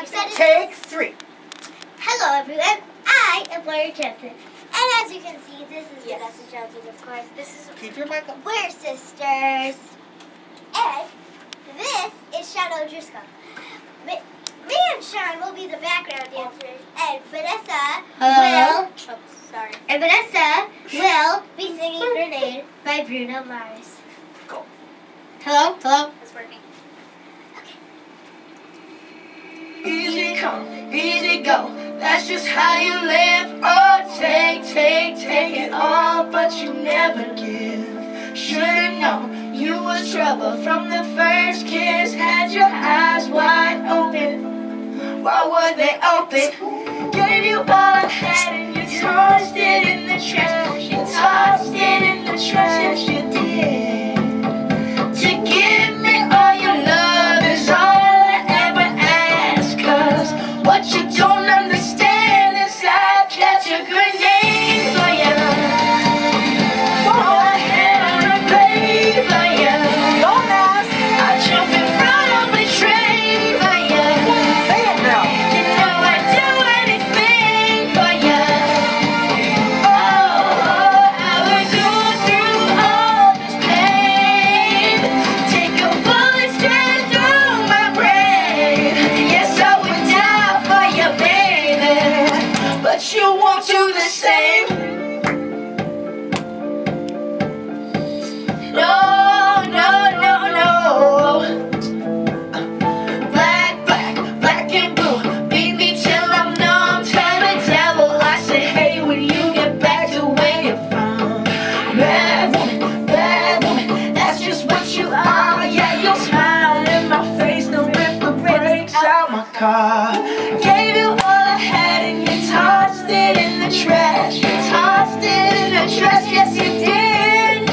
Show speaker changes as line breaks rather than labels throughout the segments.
Take 3.
Hello everyone, I am Laura Johnson. And as you can see, this is Vanessa Johnson, of course.
Keep your mic up.
We're sisters. And this is Sean O'Driscoll. Me and Sean will be the background dancers. And Vanessa will be singing Grenade by Bruno Mars.
Go.
Hello?
It's working.
Easy come, easy go. That's just how you live. Oh, take it all, but you never give. Should've known you was trouble from the first kiss. Had your eyes wide open. Why were they open? Gave you all I had and you tossed it in the trash. You tossed it in the trash, you did. To give me all your love is all I ever ask. 'Cause what you don't understand is I'd catch a grenade for you. Pour a head on a blade for you. Don't ask. I'd jump in front of a train for you. Say it now. You know I'd do anything for you. Oh, I would go through all this pain. Take a bullet straight through my brain. Yes, I would die for you, baby. But you won't do the same. No, no, no, no. Black and blue. Beat me till I'm numb. Tell the devil I said, hey, when you get back to where you're from. Bad woman, that's just what you are. Yeah, you'll smile in my face, no rip the brakes out my car. Gave you all I had and you tossed it in the trash. You tossed it in the trash, yes you did.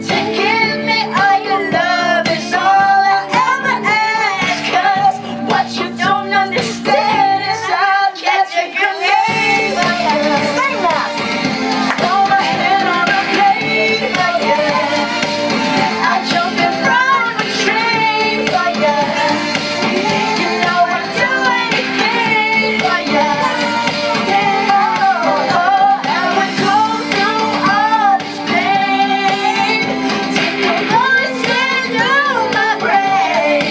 To give me all your love is all I ever ask. 'Cause what you don't understand is I'll catch a grenade for you. Sing that. Throw my head on a blade for you. I jump in front of a train for you. You know I'd do anything for you. Oh, I would go through all this pain. Take a bullet straight through my brain.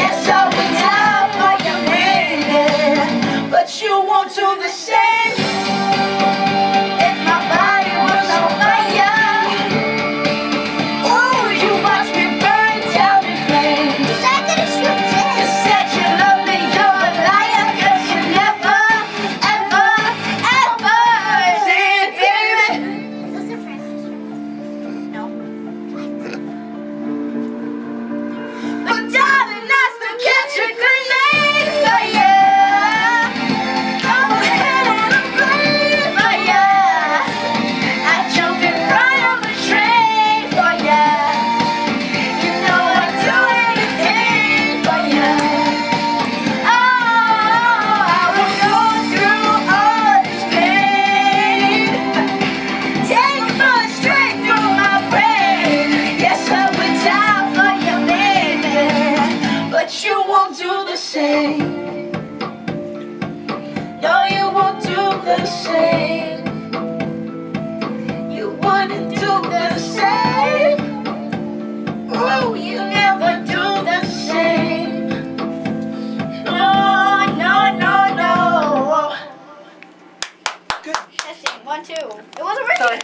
Yes, I would die for you, baby. But you won't do the same. If my body was on fire, oh, you watch me burn down in flames. You said you love me, you're a liar. 'Cause you never, ever, ever did, baby.
Is this a French?
No.
But darling, I still catch a grenade for you. Go ahead and play for you. I jump in front of a train for you. You know I'd do anything for you. Oh, I would go through all this pain. Take a bullet straight through my brain. Yes, I would die for you, baby. But you won't do the same. No, you won't do the same. You wouldn't do the same. Oh, you never do the same. No, no, no, no.
Testing. 1, 2. It wasn't working.